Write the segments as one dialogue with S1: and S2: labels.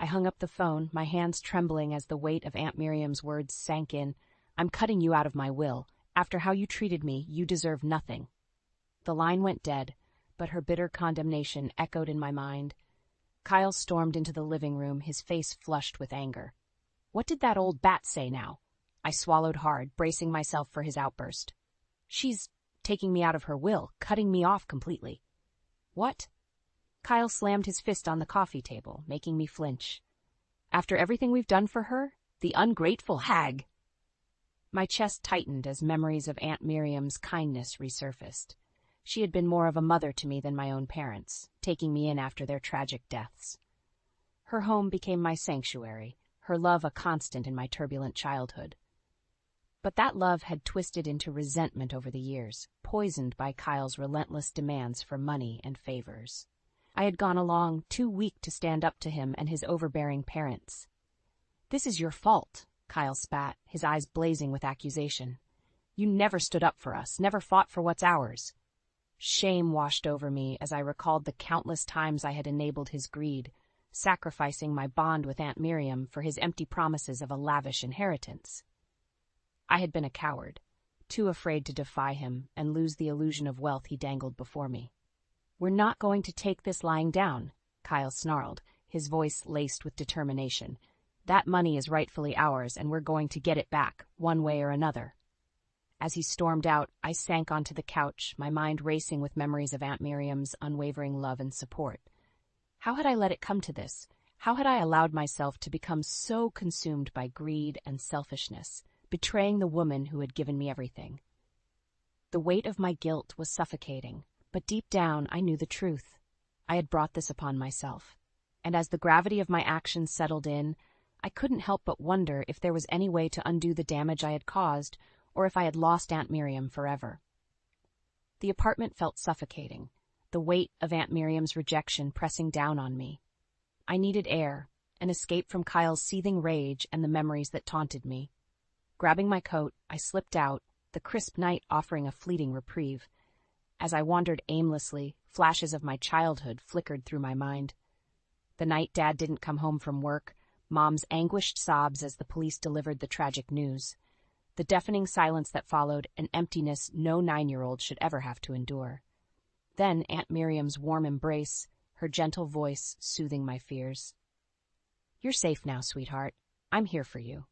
S1: I hung up the phone, my hands trembling as the weight of Aunt Miriam's words sank in. I'm cutting you out of my will. After how you treated me, you deserve nothing. The line went dead, but her bitter condemnation echoed in my mind. Kyle stormed into the living room, his face flushed with anger. What did that old bat say now? I swallowed hard, bracing myself for his outburst. She's taking me out of her will, cutting me off completely. What? Kyle slammed his fist on the coffee table, making me flinch. After everything we've done for her? The ungrateful hag! My chest tightened as memories of Aunt Miriam's kindness resurfaced. She had been more of a mother to me than my own parents, taking me in after their tragic deaths. Her home became my sanctuary, her love a constant in my turbulent childhood. But that love had twisted into resentment over the years, poisoned by Kyle's relentless demands for money and favors. I had gone along, too weak to stand up to him and his overbearing parents. This is your fault, Kyle spat, his eyes blazing with accusation. You never stood up for us, never fought for what's ours. Shame washed over me as I recalled the countless times I had enabled his greed, sacrificing my bond with Aunt Miriam for his empty promises of a lavish inheritance. I had been a coward, too afraid to defy him and lose the illusion of wealth he dangled before me. We're not going to take this lying down, Kyle snarled, his voice laced with determination. That money is rightfully ours, and we're going to get it back, one way or another. As he stormed out, I sank onto the couch, my mind racing with memories of Aunt Miriam's unwavering love and support. How had I let it come to this? How had I allowed myself to become so consumed by greed and selfishness, betraying the woman who had given me everything? The weight of my guilt was suffocating, but deep down I knew the truth. I had brought this upon myself, and as the gravity of my actions settled in, I couldn't help but wonder if there was any way to undo the damage I had caused, or if I had lost Aunt Miriam forever. The apartment felt suffocating, the weight of Aunt Miriam's rejection pressing down on me. I needed air, an escape from Kyle's seething rage and the memories that taunted me. Grabbing my coat, I slipped out, the crisp night offering a fleeting reprieve. As I wandered aimlessly, flashes of my childhood flickered through my mind. The night Dad didn't come home from work, Mom's anguished sobs as the police delivered the tragic news. The deafening silence that followed, an emptiness no 9-year-old should ever have to endure. Then Aunt Miriam's warm embrace, her gentle voice soothing my fears. You're safe now, sweetheart. I'm here for you.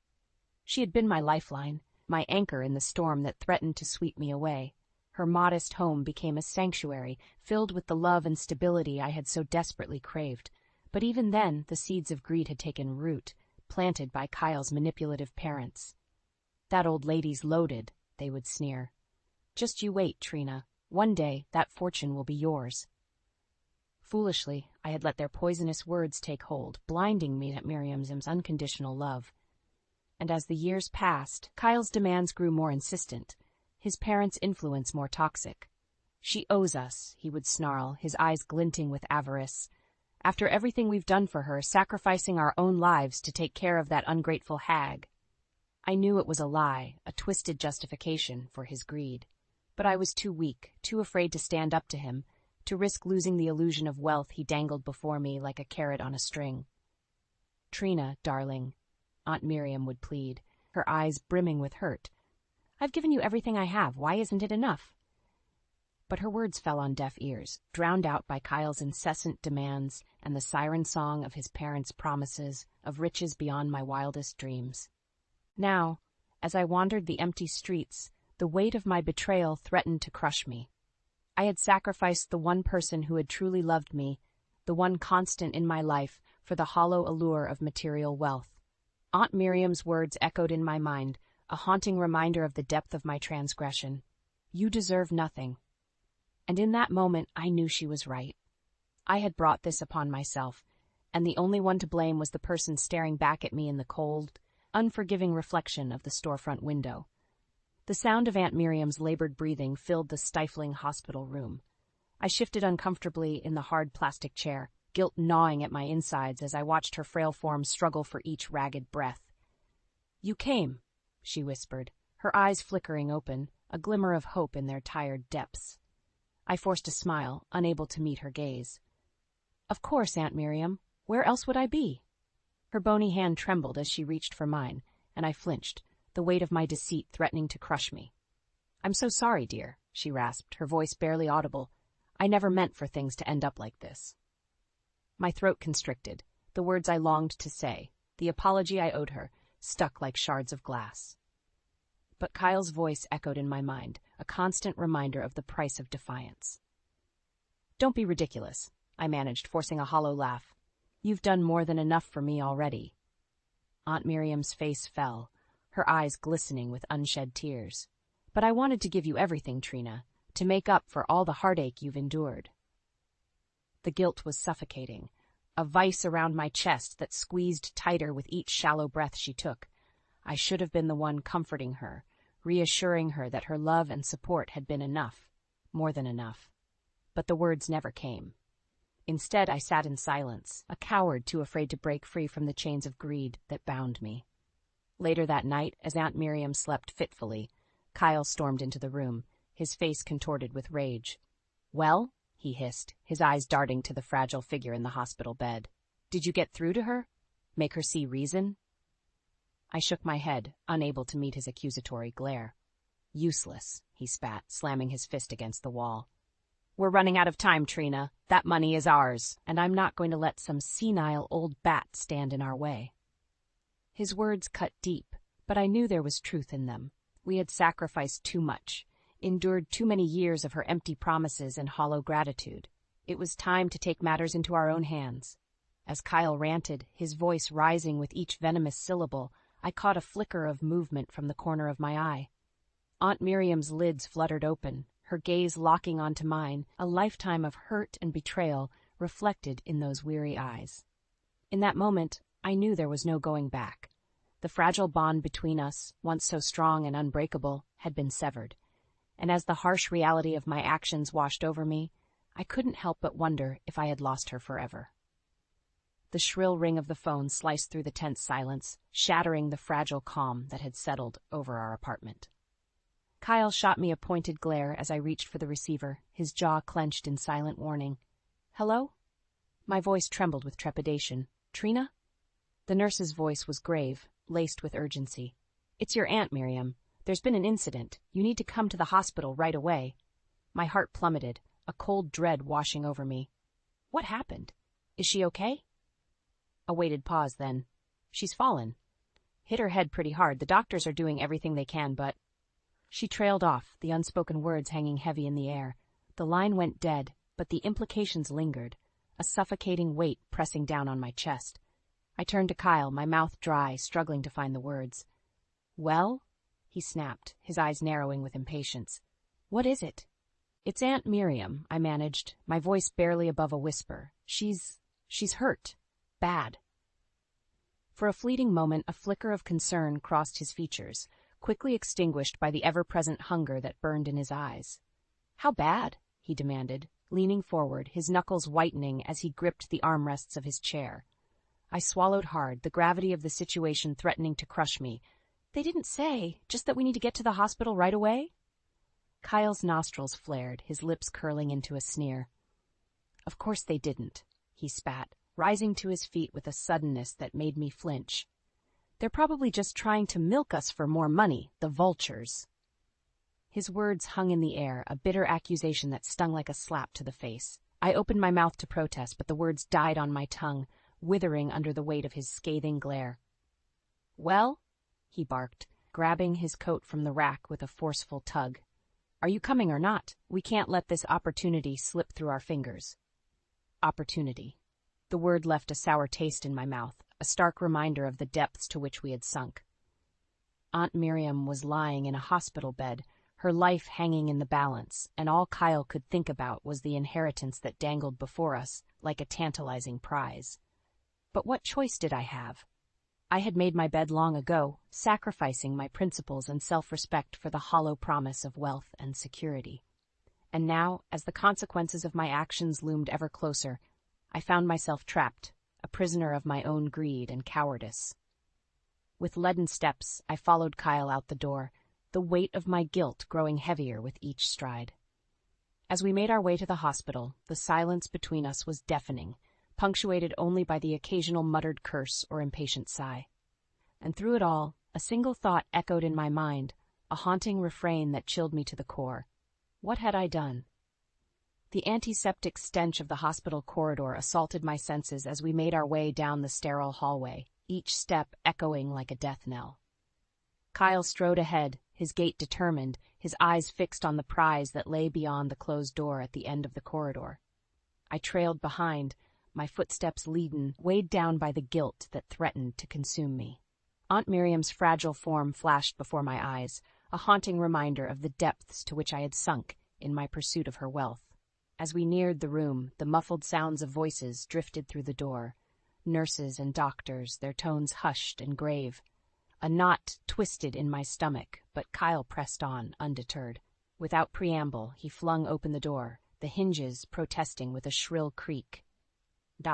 S1: She had been my lifeline, my anchor in the storm that threatened to sweep me away. Her modest home became a sanctuary, filled with the love and stability I had so desperately craved. But even then, the seeds of greed had taken root, planted by Kyle's manipulative parents. That old lady's loaded, they would sneer. Just you wait, Trina. One day, that fortune will be yours. Foolishly, I had let their poisonous words take hold, blinding me to Miriam's unconditional love. And as the years passed, Kyle's demands grew more insistent, his parents' influence more toxic. She owes us, he would snarl, his eyes glinting with avarice. After everything we've done for her, sacrificing our own lives to take care of that ungrateful hag. I knew it was a lie, a twisted justification for his greed. But I was too weak, too afraid to stand up to him, to risk losing the illusion of wealth he dangled before me like a carrot on a string. Trina, darling, Aunt Miriam would plead, her eyes brimming with hurt. I've given you everything I have. Why isn't it enough? But her words fell on deaf ears, drowned out by Kyle's incessant demands and the siren song of his parents' promises of riches beyond my wildest dreams. Now, as I wandered the empty streets, the weight of my betrayal threatened to crush me. I had sacrificed the one person who had truly loved me, the one constant in my life, for the hollow allure of material wealth. Aunt Miriam's words echoed in my mind, a haunting reminder of the depth of my transgression. You deserve nothing. And in that moment, I knew she was right. I had brought this upon myself, and the only one to blame was the person staring back at me in the cold, unforgiving reflection of the storefront window. The sound of Aunt Miriam's labored breathing filled the stifling hospital room. I shifted uncomfortably in the hard plastic chair, guilt gnawing at my insides as I watched her frail form struggle for each ragged breath. You came, she whispered, her eyes flickering open, a glimmer of hope in their tired depths. I forced a smile, unable to meet her gaze. Of course, Aunt Miriam. Where else would I be? Her bony hand trembled as she reached for mine, and I flinched, the weight of my deceit threatening to crush me. "I'm so sorry, dear," she rasped, her voice barely audible. "I never meant for things to end up like this." My throat constricted, the words I longed to say, the apology I owed her, stuck like shards of glass. But Kyle's voice echoed in my mind, a constant reminder of the price of defiance. "Don't be ridiculous," I managed, forcing a hollow laugh. "You've done more than enough for me already." Aunt Miriam's face fell, her eyes glistening with unshed tears. "But I wanted to give you everything, Trina, to make up for all the heartache you've endured." The guilt was suffocating, a vice around my chest that squeezed tighter with each shallow breath she took. I should have been the one comforting her, reassuring her that her love and support had been enough, more than enough. But the words never came. Instead, I sat in silence, a coward too afraid to break free from the chains of greed that bound me. Later that night, as Aunt Miriam slept fitfully, Kyle stormed into the room, his face contorted with rage. "Well?" he hissed, his eyes darting to the fragile figure in the hospital bed. "Did you get through to her? Make her see reason?" I shook my head, unable to meet his accusatory glare. "Useless," he spat, slamming his fist against the wall. "We're running out of time, Trina. That money is ours, and I'm not going to let some senile old bat stand in our way." His words cut deep, but I knew there was truth in them. We had sacrificed too much, endured too many years of her empty promises and hollow gratitude. It was time to take matters into our own hands. As Kyle ranted, his voice rising with each venomous syllable, I caught a flicker of movement from the corner of my eye. Aunt Miriam's lids fluttered open, her gaze locking onto mine, a lifetime of hurt and betrayal reflected in those weary eyes. In that moment, I knew there was no going back. The fragile bond between us, once so strong and unbreakable, had been severed. And as the harsh reality of my actions washed over me, I couldn't help but wonder if I had lost her forever. The shrill ring of the phone sliced through the tense silence, shattering the fragile calm that had settled over our apartment. Kyle shot me a pointed glare as I reached for the receiver, his jaw clenched in silent warning. "Hello?" My voice trembled with trepidation. "Trina?" The nurse's voice was grave, laced with urgency. "It's your Aunt Miriam. There's been an incident. You need to come to the hospital right away." My heart plummeted, a cold dread washing over me. "What happened? Is she okay?" A weighted pause, then. "She's fallen. Hit her head pretty hard. The doctors are doing everything they can, but—" She trailed off, the unspoken words hanging heavy in the air. The line went dead, but the implications lingered, a suffocating weight pressing down on my chest. I turned to Kyle, my mouth dry, struggling to find the words. "Well?" he snapped, his eyes narrowing with impatience. "What is it?" "It's Aunt Miriam," I managed, my voice barely above a whisper. She's hurt. Bad." For a fleeting moment, a flicker of concern crossed his features, quickly extinguished by the ever-present hunger that burned in his eyes. "How bad?" he demanded, leaning forward, his knuckles whitening as he gripped the armrests of his chair. I swallowed hard, the gravity of the situation threatening to crush me. "They didn't say, just that we need to get to the hospital right away?" Kyle's nostrils flared, his lips curling into a sneer. "Of course they didn't," he spat, rising to his feet with a suddenness that made me flinch. "They're probably just trying to milk us for more money, the vultures." His words hung in the air, a bitter accusation that stung like a slap to the face. I opened my mouth to protest, but the words died on my tongue, withering under the weight of his scathing glare. "Well?" he barked, grabbing his coat from the rack with a forceful tug. "Are you coming or not? We can't let this opportunity slip through our fingers." Opportunity. The word left a sour taste in my mouth, a stark reminder of the depths to which we had sunk. Aunt Miriam was lying in a hospital bed, her life hanging in the balance, and all Kyle could think about was the inheritance that dangled before us, like a tantalizing prize. But what choice did I have? I had made my bed long ago, sacrificing my principles and self-respect for the hollow promise of wealth and security. And now, as the consequences of my actions loomed ever closer, I found myself trapped, a prisoner of my own greed and cowardice. With leaden steps, I followed Kyle out the door, the weight of my guilt growing heavier with each stride. As we made our way to the hospital, the silence between us was deafening, punctuated only by the occasional muttered curse or impatient sigh. And through it all, a single thought echoed in my mind, a haunting refrain that chilled me to the core. What had I done? The antiseptic stench of the hospital corridor assaulted my senses as we made our way down the sterile hallway, each step echoing like a death knell. Kyle strode ahead, his gait determined, his eyes fixed on the prize that lay beyond the closed door at the end of the corridor. I trailed behind, my footsteps leaden, weighed down by the guilt that threatened to consume me. Aunt Miriam's fragile form flashed before my eyes, a haunting reminder of the depths to which I had sunk in my pursuit of her wealth. As we neared the room, the muffled sounds of voices drifted through the door. Nurses and doctors, their tones hushed and grave. A knot twisted in my stomach, but Kyle pressed on, undeterred. Without preamble, he flung open the door, the hinges protesting with a shrill creak.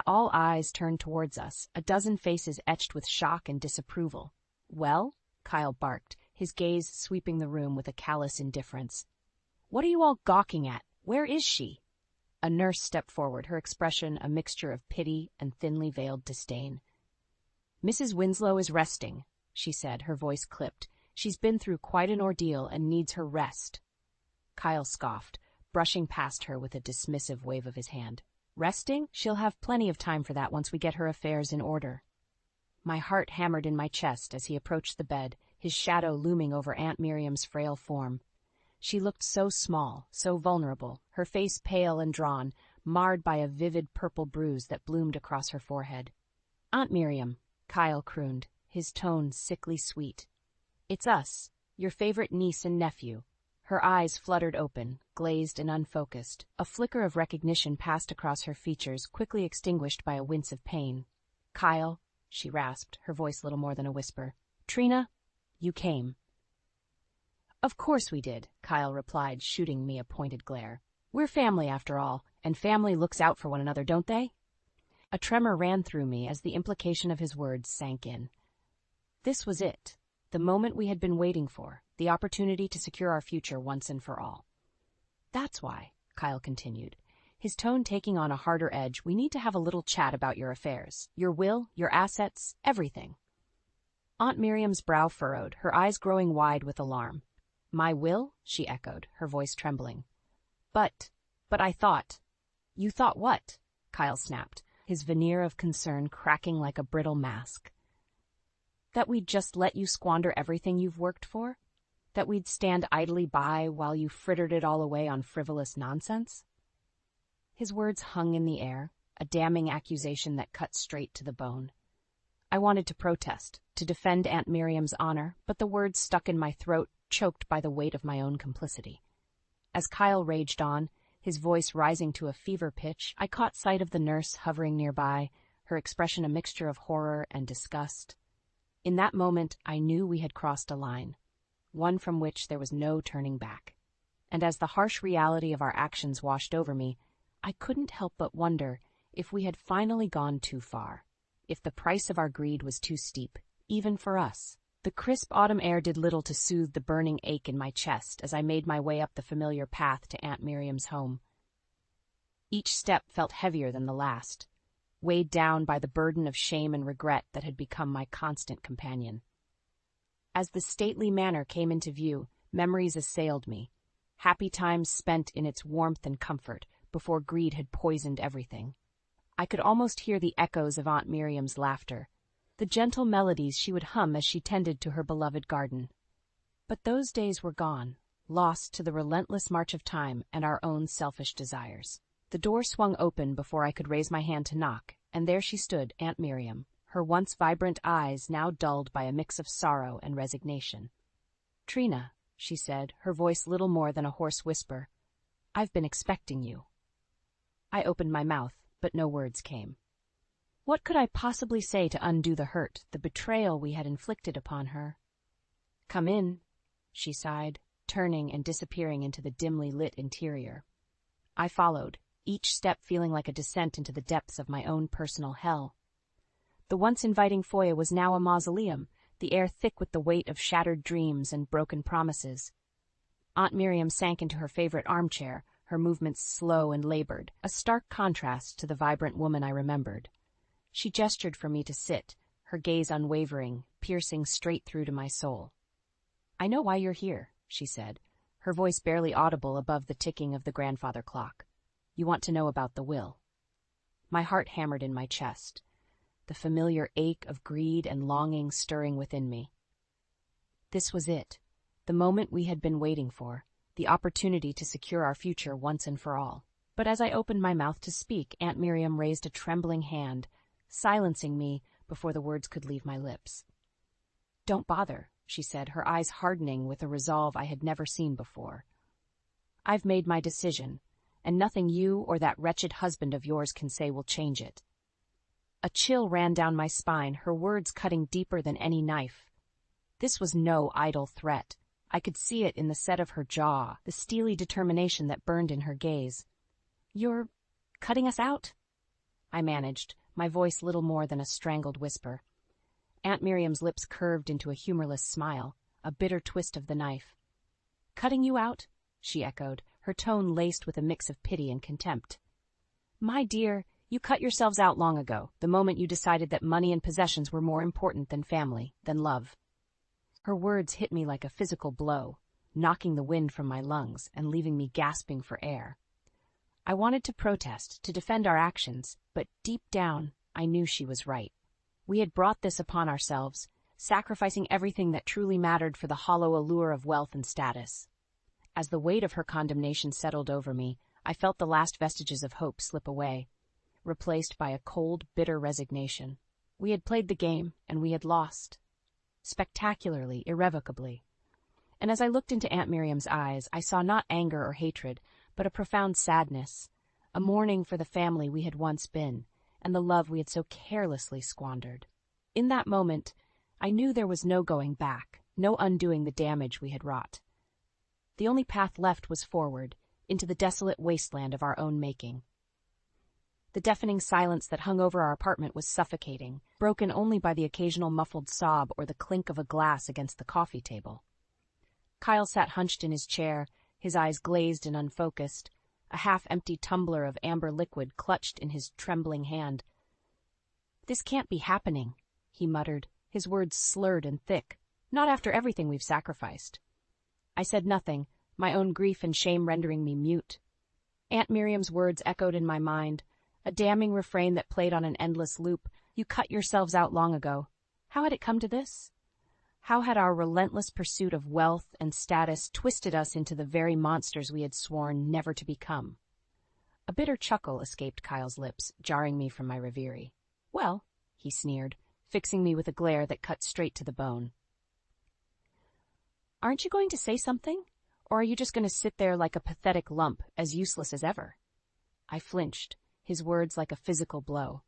S1: All eyes turned towards us, a dozen faces etched with shock and disapproval. "Well?" Kyle barked, his gaze sweeping the room with a callous indifference. "What are you all gawking at? Where is she?" A nurse stepped forward, her expression a mixture of pity and thinly veiled disdain. "Mrs. Winslow is resting," she said, her voice clipped. "She's been through quite an ordeal and needs her rest." Kyle scoffed, brushing past her with a dismissive wave of his hand. "Resting? She'll have plenty of time for that once we get her affairs in order." My heart hammered in my chest as he approached the bed, his shadow looming over Aunt Miriam's frail form. She looked so small, so vulnerable, her face pale and drawn, marred by a vivid purple bruise that bloomed across her forehead. "Aunt Miriam," Kyle crooned, his tone sickly sweet. "It's us, your favorite niece and nephew." Her eyes fluttered open, glazed and unfocused. A flicker of recognition passed across her features, quickly extinguished by a wince of pain. "Kyle," she rasped, her voice little more than a whisper. "Trina, you came." "Of course we did," Kyle replied, shooting me a pointed glare. "We're family, after all, and family looks out for one another, don't they?" A tremor ran through me as the implication of his words sank in. This was it, the moment we had been waiting for, the opportunity to secure our future once and for all. "That's why," Kyle continued, his tone taking on a harder edge, "we need to have a little chat about your affairs, your will, your assets, everything." Aunt Miriam's brow furrowed, her eyes growing wide with alarm. "My will?" she echoed, her voice trembling. But I thought." "You thought what?" Kyle snapped, his veneer of concern cracking like a brittle mask. "That we'd just let you squander everything you've worked for? That we'd stand idly by while you frittered it all away on frivolous nonsense?" His words hung in the air, a damning accusation that cut straight to the bone. I wanted to protest, to defend Aunt Miriam's honor, but the words stuck in my throat, choked by the weight of my own complicity. As Kyle raged on, his voice rising to a fever pitch, I caught sight of the nurse hovering nearby, her expression a mixture of horror and disgust. In that moment, I knew we had crossed a line, one from which there was no turning back. And as the harsh reality of our actions washed over me, I couldn't help but wonder if we had finally gone too far, if the price of our greed was too steep, even for us. The crisp autumn air did little to soothe the burning ache in my chest as I made my way up the familiar path to Aunt Miriam's home. Each step felt heavier than the last, weighed down by the burden of shame and regret that had become my constant companion. As the stately manor came into view, memories assailed me, happy times spent in its warmth and comfort before greed had poisoned everything. I could almost hear the echoes of Aunt Miriam's laughter, the gentle melodies she would hum as she tended to her beloved garden. But those days were gone, lost to the relentless march of time and our own selfish desires. The door swung open before I could raise my hand to knock, and there she stood, Aunt Miriam, her once vibrant eyes now dulled by a mix of sorrow and resignation. "Trina," she said, her voice little more than a hoarse whisper, "I've been expecting you." I opened my mouth, but no words came. What could I possibly say to undo the hurt, the betrayal we had inflicted upon her? "Come in," she sighed, turning and disappearing into the dimly lit interior. I followed, each step feeling like a descent into the depths of my own personal hell. The once inviting foyer was now a mausoleum, the air thick with the weight of shattered dreams and broken promises. Aunt Miriam sank into her favorite armchair, her movements slow and labored, a stark contrast to the vibrant woman I remembered. She gestured for me to sit, her gaze unwavering, piercing straight through to my soul. "I know why you're here," she said, her voice barely audible above the ticking of the grandfather clock. "You want to know about the will." My heart hammered in my chest, the familiar ache of greed and longing stirring within me. This was it, the moment we had been waiting for, the opportunity to secure our future once and for all. But as I opened my mouth to speak, Aunt Miriam raised a trembling hand, silencing me before the words could leave my lips. "Don't bother," she said, her eyes hardening with a resolve I had never seen before. "I've made my decision, and nothing you or that wretched husband of yours can say will change it." A chill ran down my spine, her words cutting deeper than any knife. This was no idle threat. I could see it in the set of her jaw, the steely determination that burned in her gaze. "You're cutting us out?" I managed, my voice little more than a strangled whisper. Aunt Miriam's lips curved into a humorless smile, a bitter twist of the knife. "Cutting you out?" she echoed, her tone laced with a mix of pity and contempt. "My dear, you cut yourselves out long ago, the moment you decided that money and possessions were more important than family, than love." Her words hit me like a physical blow, knocking the wind from my lungs and leaving me gasping for air. I wanted to protest, to defend our actions, but deep down, I knew she was right. We had brought this upon ourselves, sacrificing everything that truly mattered for the hollow allure of wealth and status. As the weight of her condemnation settled over me, I felt the last vestiges of hope slip away, replaced by a cold, bitter resignation. We had played the game, and we had lost. Spectacularly, irrevocably. And as I looked into Aunt Miriam's eyes, I saw not anger or hatred, but a profound sadness, a mourning for the family we had once been, and the love we had so carelessly squandered. In that moment, I knew there was no going back, no undoing the damage we had wrought. The only path left was forward, into the desolate wasteland of our own making. The deafening silence that hung over our apartment was suffocating, broken only by the occasional muffled sob or the clink of a glass against the coffee table. Kyle sat hunched in his chair, his eyes glazed and unfocused, a half-empty tumbler of amber liquid clutched in his trembling hand. "This can't be happening," he muttered, his words slurred and thick. "Not after everything we've sacrificed." I said nothing, my own grief and shame rendering me mute. Aunt Miriam's words echoed in my mind, a damning refrain that played on an endless loop. "You cut yourselves out long ago." How had it come to this? How had our relentless pursuit of wealth and status twisted us into the very monsters we had sworn never to become? A bitter chuckle escaped Kyle's lips, jarring me from my reverie. "Well," he sneered, fixing me with a glare that cut straight to the bone. "Aren't you going to say something? Or are you just going to sit there like a pathetic lump, as useless as ever?" I flinched, his words like a physical blow.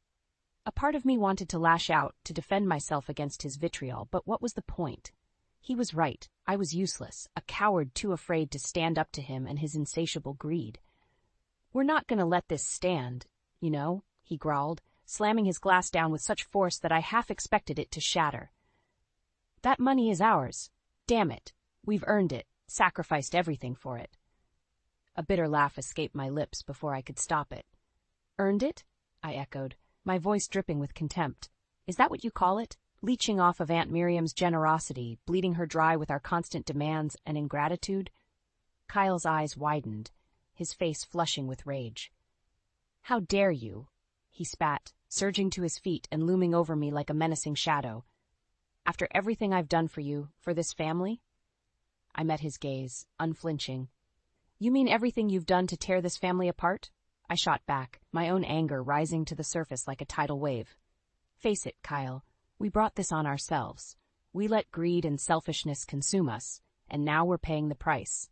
S1: A part of me wanted to lash out, to defend myself against his vitriol, but what was the point? He was right. I was useless, a coward too afraid to stand up to him and his insatiable greed. "We're not going to let this stand, you know," he growled, slamming his glass down with such force that I half expected it to shatter. "That money is ours. Damn it. We've earned it, sacrificed everything for it." A bitter laugh escaped my lips before I could stop it. "Earned it?" I echoed, my voice dripping with contempt. "Is that what you call it? Leeching off of Aunt Miriam's generosity, bleeding her dry with our constant demands and ingratitude?" Kyle's eyes widened, his face flushing with rage. "How dare you?" he spat, surging to his feet and looming over me like a menacing shadow. "After everything I've done for you, for this family?" I met his gaze, unflinching. "You mean everything you've done to tear this family apart?" I shot back, my own anger rising to the surface like a tidal wave. "Face it, Kyle, we brought this on ourselves. We let greed and selfishness consume us, and now we're paying the price."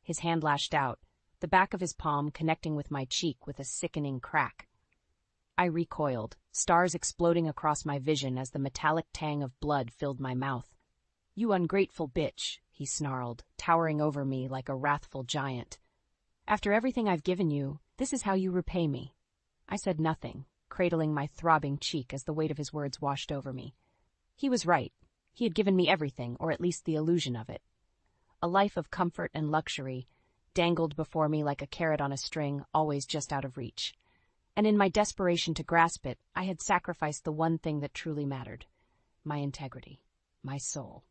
S1: His hand lashed out, the back of his palm connecting with my cheek with a sickening crack. I recoiled, stars exploding across my vision as the metallic tang of blood filled my mouth. "You ungrateful bitch," he snarled, towering over me like a wrathful giant. "After everything I've given you, this is how you repay me." I said nothing, cradling my throbbing cheek as the weight of his words washed over me. He was right. He had given me everything, or at least the illusion of it. A life of comfort and luxury, dangled before me like a carrot on a string, always just out of reach. And in my desperation to grasp it, I had sacrificed the one thing that truly mattered: my integrity, my soul.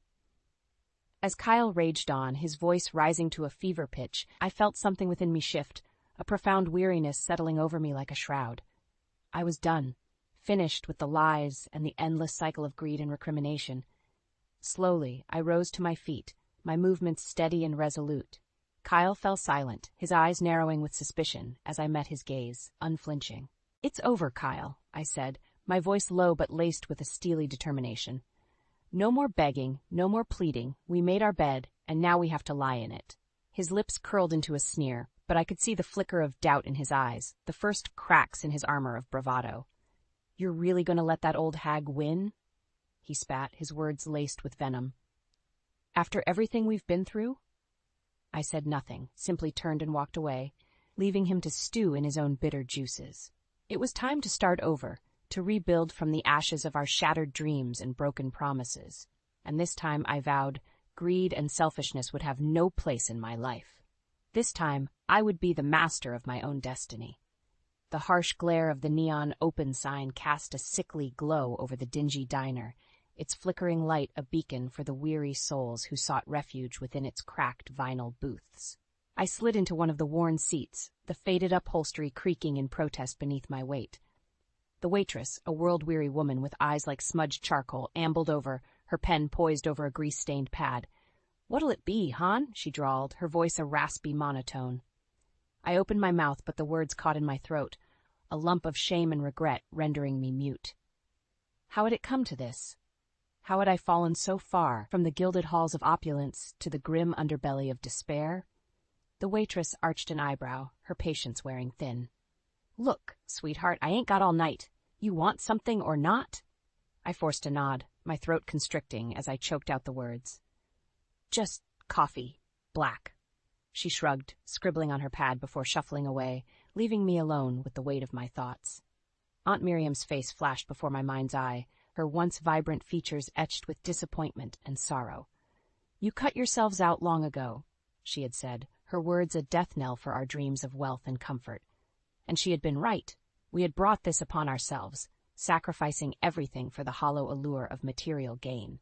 S1: As Kyle raged on, his voice rising to a fever pitch, I felt something within me shift, a profound weariness settling over me like a shroud. I was done, finished with the lies and the endless cycle of greed and recrimination. Slowly, I rose to my feet, my movements steady and resolute. Kyle fell silent, his eyes narrowing with suspicion as I met his gaze, unflinching. "It's over, Kyle," I said, my voice low but laced with a steely determination. "No more begging, no more pleading. We made our bed, and now we have to lie in it." His lips curled into a sneer, but I could see the flicker of doubt in his eyes, the first cracks in his armor of bravado. "You're really going to let that old hag win?" He spat, his words laced with venom. "After everything we've been through?" I said nothing, simply turned and walked away, leaving him to stew in his own bitter juices. It was time to start over, to rebuild from the ashes of our shattered dreams and broken promises. And this time, I vowed, greed and selfishness would have no place in my life. This time, I would be the master of my own destiny. The harsh glare of the neon open sign cast a sickly glow over the dingy diner, its flickering light a beacon for the weary souls who sought refuge within its cracked vinyl booths. I slid into one of the worn seats, the faded upholstery creaking in protest beneath my weight. The waitress, a world-weary woman with eyes like smudged charcoal, ambled over, her pen poised over a grease-stained pad. "What'll it be, hon?" she drawled, her voice a raspy monotone. I opened my mouth, but the words caught in my throat, a lump of shame and regret rendering me mute. How had it come to this? How had I fallen so far from the gilded halls of opulence to the grim underbelly of despair? The waitress arched an eyebrow, her patience wearing thin. "Look, sweetheart, I ain't got all night. You want something or not?" I forced a nod, my throat constricting as I choked out the words. "Just coffee, black." She shrugged, scribbling on her pad before shuffling away, leaving me alone with the weight of my thoughts. Aunt Miriam's face flashed before my mind's eye, her once vibrant features etched with disappointment and sorrow. "You cut yourselves out long ago," she had said, her words a death knell for our dreams of wealth and comfort. And she had been right. We had brought this upon ourselves, sacrificing everything for the hollow allure of material gain.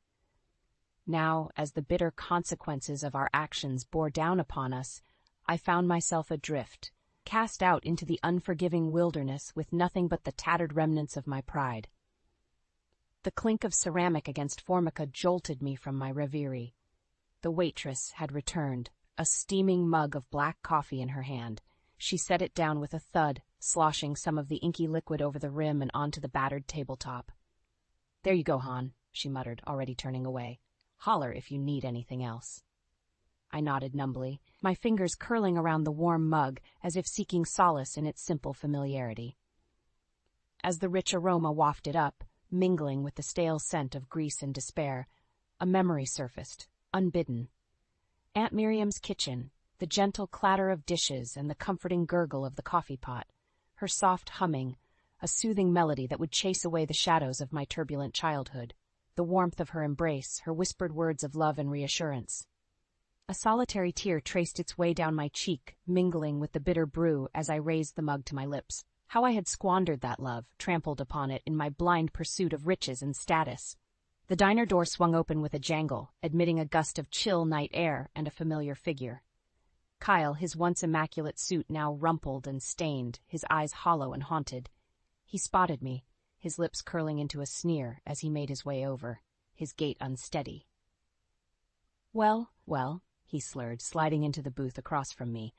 S1: Now, as the bitter consequences of our actions bore down upon us, I found myself adrift, cast out into the unforgiving wilderness with nothing but the tattered remnants of my pride. The clink of ceramic against formica jolted me from my reverie. The waitress had returned, a steaming mug of black coffee in her hand. She set it down with a thud, sloshing some of the inky liquid over the rim and onto the battered tabletop. "There you go, hon," she muttered, already turning away. "Holler if you need anything else." I nodded numbly, my fingers curling around the warm mug as if seeking solace in its simple familiarity. As the rich aroma wafted up, mingling with the stale scent of grease and despair, a memory surfaced, unbidden. Aunt Miriam's kitchen, the gentle clatter of dishes and the comforting gurgle of the coffee pot, her soft humming, a soothing melody that would chase away the shadows of my turbulent childhood, the warmth of her embrace, her whispered words of love and reassurance. A solitary tear traced its way down my cheek, mingling with the bitter brew as I raised the mug to my lips. How I had squandered that love, trampled upon it in my blind pursuit of riches and status. The diner door swung open with a jangle, admitting a gust of chill night air and a familiar figure. Kyle, his once immaculate suit now rumpled and stained, his eyes hollow and haunted. He spotted me, his lips curling into a sneer as he made his way over, his gait unsteady. Well, he slurred, sliding into the booth across from me.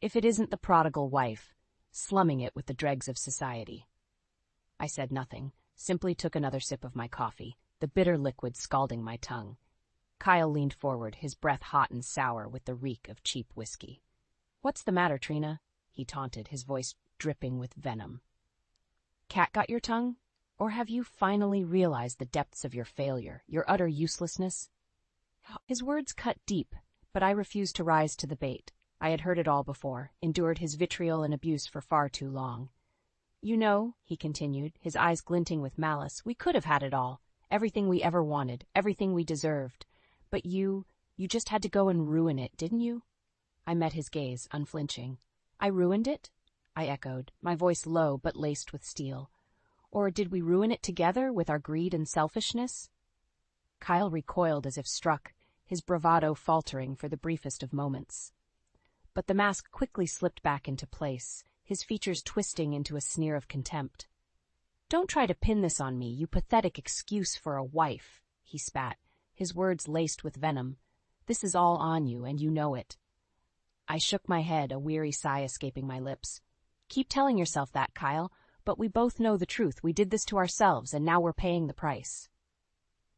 S1: "If it isn't the prodigal wife, slumming it with the dregs of society." I said nothing, simply took another sip of my coffee, the bitter liquid scalding my tongue. Kyle leaned forward, his breath hot and sour with the reek of cheap whiskey. "What's the matter, Trina?" he taunted, his voice dripping with venom. "Cat got your tongue? Or have you finally realized the depths of your failure, your utter uselessness?" His words cut deep, but I refused to rise to the bait. I had heard it all before, endured his vitriol and abuse for far too long. "You know," he continued, his eyes glinting with malice, "we could have had it all. Everything we ever wanted, everything we deserved. But you just had to go and ruin it, didn't you?" I met his gaze, unflinching. I ruined it? I echoed, my voice low but laced with steel. Or did we ruin it together with our greed and selfishness? Kyle recoiled as if struck, his bravado faltering for the briefest of moments. But the mask quickly slipped back into place, his features twisting into a sneer of contempt. "Don't try to pin this on me, you pathetic excuse for a wife," he spat, his words laced with venom. "This is all on you, and you know it." I shook my head, a weary sigh escaping my lips. "Keep telling yourself that, Kyle, but we both know the truth. We did this to ourselves, and now we're paying the price."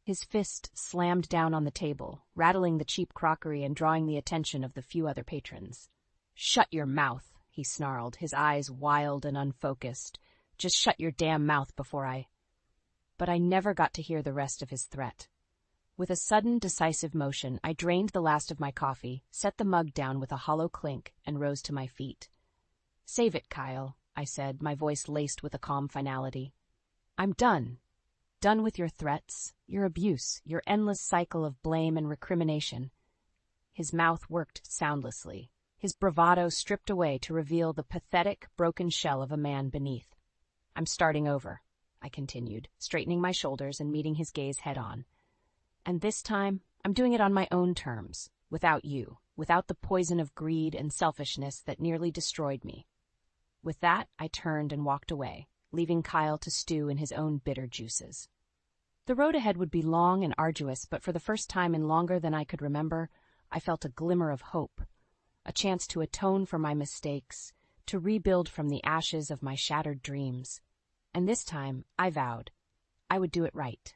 S1: His fist slammed down on the table, rattling the cheap crockery and drawing the attention of the few other patrons. "Shut your mouth," he snarled, his eyes wild and unfocused. "Just shut your damn mouth before I—" But I never got to hear the rest of his threat. With a sudden, decisive motion, I drained the last of my coffee, set the mug down with a hollow clink, and rose to my feet. "Save it, Kyle," I said, my voice laced with a calm finality. "I'm done. Done with your threats, your abuse, your endless cycle of blame and recrimination." His mouth worked soundlessly, his bravado stripped away to reveal the pathetic, broken shell of a man beneath. "I'm starting over," I continued, straightening my shoulders and meeting his gaze head-on. "And this time, I'm doing it on my own terms, without you, without the poison of greed and selfishness that nearly destroyed me." With that, I turned and walked away, leaving Kyle to stew in his own bitter juices. The road ahead would be long and arduous, but for the first time in longer than I could remember, I felt a glimmer of hope, a chance to atone for my mistakes, to rebuild from the ashes of my shattered dreams. And this time, I vowed, I would do it right.